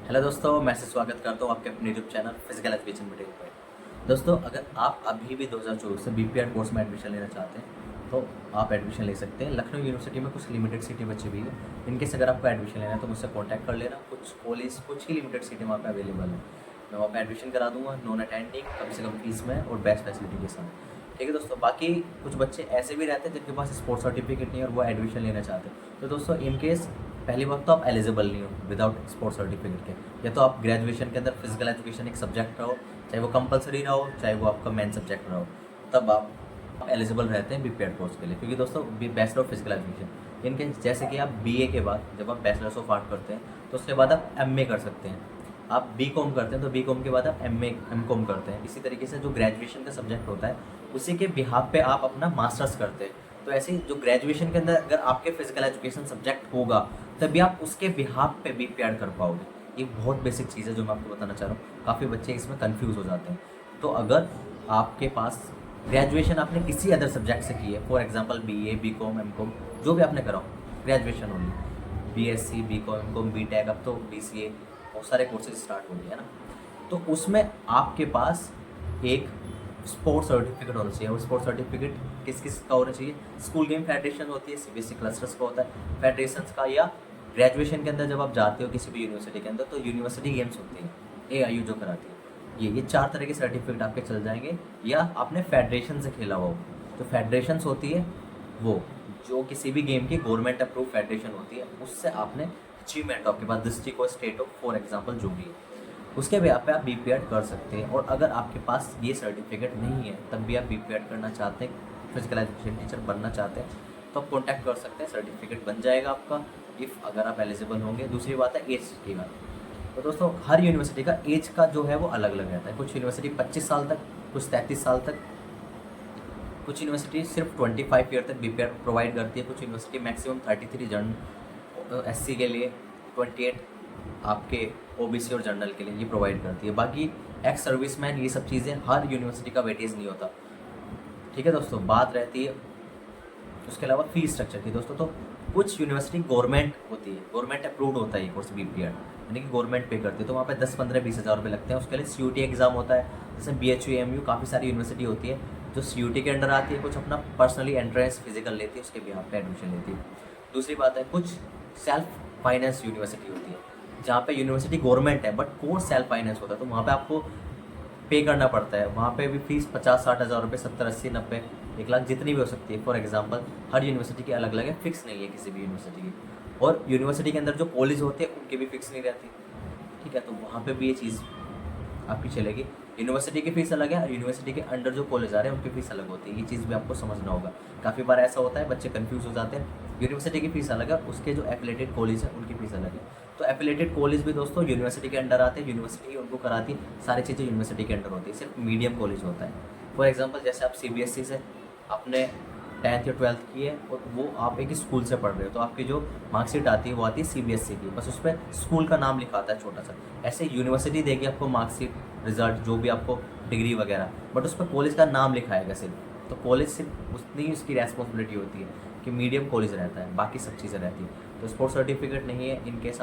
Hello दोस्तों, मैं से स्वागत करता हूँ आपके अपने YouTube channel physical education video पर। दोस्तों, अगर आप अभी भी 2024 से बीपीएड कोर्स में एडमिशन लेना चाहते हैं तो आप एडमिशन ले सकते हैं। लखनऊ यूनिवर्सिटी में कुछ लिमिटेड सीटें बची हुई है। इनकेस अगर आपको एडमिशन लेना है तो मुझसे कॉन्टैक्ट कर लेना। कुछ ही लिमिटेड सीटें वहाँ पर अवेलेबल हैं। मैं वहाँ पर एडमिशन करा दूँगा, नॉन अटेंडिंग, कम से कम फीस में और बेस्ट फैसिलिटी के साथ। ठीक है दोस्तों। बाकी कुछ बच्चे ऐसे भी रहते हैं जिनके पास स्पोर्ट्स सर्टिफिकेट नहीं है और वो एडमिशन लेना चाहते हैं। तो दोस्तों, इनकेस पहली बात तो आप एलिजिबल नहीं हो विदाउट स्पोर्ट्स सर्टिफिकेट के। या तो आप ग्रेजुएशन के अंदर फिजिकल एजुकेशन एक सब्जेक्ट रहो, चाहे वो कंपलसरी रहो, चाहे वो आपका मेन सब्जेक्ट रहो, तब आप एलिजिबल रहते हैं बीपीएड कोर्स के लिए। क्योंकि दोस्तों, बैचलर ऑफ फिजिकल एजुकेशन इनके जैसे कि आप बीए के बाद जब आप बैचलर्स ऑफ आर्ट करते हैं तो उसके बाद आप एमए कर सकते हैं। आप बीकॉम करते हैं तो बीकॉम के बाद आप एमकॉम करते हैं। इसी तरीके से जो ग्रेजुएशन का सब्जेक्ट होता है उसी के बिहाफ पे आप अपना मास्टर्स करते हैं। तो ऐसे ही जो ग्रेजुएशन के अंदर अगर आपके फिजिकल एजुकेशन सब्जेक्ट होगा तभी आप उसके बिहाफ पे बीपीएड कर पाओगे। ये बहुत बेसिक चीज़ है जो मैं आपको बताना चाह रहा हूँ। काफ़ी बच्चे इसमें कंफ्यूज हो जाते हैं। तो अगर आपके पास ग्रेजुएशन आपने किसी अदर सब्जेक्ट से की है, for example BA, BCom, MCom, जो भी आपने करा हो, graduation only, BSc, BCom, MCom, BTech, अब तो बीसीए, बहुत सारे कोर्सेज स्टार्ट हो गए हैं ना। तो उसमें आपके पास एक स्पोर्ट्स सर्टिफिकेट होना चाहिए। और स्पोर्ट्स सर्टिफिकेट किस किस का होना चाहिए? स्कूल गेम फेडरेशन होती है, सीबीएसई क्लस्टर्स का होता है फेडरेशंस का, या ग्रेजुएशन के अंदर जब आप जाते हो किसी भी यूनिवर्सिटी के अंदर तो यूनिवर्सिटी गेम्स होती है, एआईयू जो कराती है। ये चार तरह के सर्टिफिकेट आपके चल जाएंगे। या आपने फेडरेशन से खेला हुआ हो, तो फेडरेशंस होती है वो जो किसी भी गेम की गवर्नमेंट अप्रूव फेडरेशन होती है, उससे आपने अचीवमेंट आपके पास डिस्ट्रिक्ट और स्टेट हो, फॉर एग्जाम्पल जो भी है, उसके बेस पे आप बीपीएड कर सकते हैं। और अगर आपके पास ये सर्टिफिकेट नहीं है तब भी आप बीपीएड करना चाहते हैं, फिजिकल एजुकेशन टीचर बनना चाहते हैं, तो आप कॉन्टैक्ट कर सकते हैं। सर्टिफिकेट बन जाएगा आपका इफ़ अगर आप एलिजिबल होंगे। दूसरी बात है एज की बात। तो दोस्तों, हर यूनिवर्सिटी का एज का जो है वो अलग अलग रहता है। कुछ यूनिवर्सिटी 25 साल तक, कुछ 33 साल तक, कुछ यूनिवर्सिटी सिर्फ 25 ईयर तक बीपीएड प्रोवाइड करती है, कुछ यूनिवर्सिटी मैक्सिमम 33 जन एससी के लिए, 28 आपके ओबीसी और जनरल के लिए ये प्रोवाइड करती है। बाकी एक्स सर्विसमैन, ये सब चीज़ें हर यूनिवर्सिटी का वेटेज नहीं होता। ठीक है दोस्तों, बात रहती है उसके अलावा फी स्ट्रक्चर की। दोस्तों, तो कुछ यूनिवर्सिटी गवर्नमेंट होती है, गवर्नमेंट अप्रूव्ड होता है ये कोर्स बीपीएड, यानी कि गवर्नमेंट पे करती है, तो वहाँ पे 10, 15, 20 हज़ार रुपये लगते हैं। उसके लिए सीयूटी एग्जाम होता है, जैसे बीएचयू, एमयू, काफ़ी सारी यूनिवर्सिटी होती है जो सीयूटी के अंडर आती है। कुछ अपना पर्सनली एंट्रेंस फिजिकल लेती है, उसके बिहाफ पे एडमिशन लेती है। दूसरी बात है, कुछ सेल्फ फाइनेंस यूनिवर्सिटी होती है जहाँ पे यूनिवर्सिटी गवर्नमेंट है बट कोर्स सेल्फ फाइनेंस होता है, तो वहाँ पे आपको पे करना पड़ता है। वहाँ पे भी फीस 50-60 हज़ार रुपये, 70, 80, 90, 1 लाख, जितनी भी हो सकती है। फॉर एग्जांपल हर यूनिवर्सिटी की अलग अलग है, फिक्स नहीं है किसी भी यूनिवर्सिटी की। और यूनिवर्सिटी के अंदर जो कॉलेज होते हैं उनकी भी फिक्स नहीं रहती। ठीक है, तो वहाँ पे भी ये चीज़ आपकी चलेगी। यूनिवर्सिटी की फ़ीस अलग है और यूनिवर्सिटी के अंडर जो कॉलेज आ रहे हैं उनकी फ़ीस अलग होती है। ये चीज़ भी आपको समझना होगा। काफ़ी बार ऐसा होता है, बच्चे कंफ्यूज हो जाते हैं। यूनिवर्सिटी की फ़ीस अलग है, उसके जो एफिलेटेड कॉलेज है उनकी फ़ीस अलग है। तो एफिलेटेड कॉलेज भी दोस्तों यूनिवर्सिटी के अंडर आते हैं, यूनिवर्सिटी उनको कराती है, सारी चीज़ें यूनिवर्सिटी के अंडर होती है, सिर्फ मीडियम कॉलेज होता है। फॉर एग्जाम्पल जैसे आप सीबीएसई से अपने 10th या 12th की है और वो आप एक स्कूल से पढ़ रहे हो, तो आपकी जो मार्कशीट आती है वो आती है सीबीएसई की, बस उस पर स्कूल का नाम लिखा आता है छोटा सा। ऐसे यूनिवर्सिटी देगी आपको मार्कशीट, रिजल्ट, जो भी आपको डिग्री वगैरह, बट उस पर कॉलेज का नाम लिखाएगा सिर्फ। तो कॉलेज सिर्फ उतनी ही उसकी रेस्पॉन्सिबिलिटी होती है कि मीडियम कॉलेज रहता है, बाकी सब चीज़ें रहती है। तो स्पोर्ट्स सर्टिफिकेट नहीं है इनकेस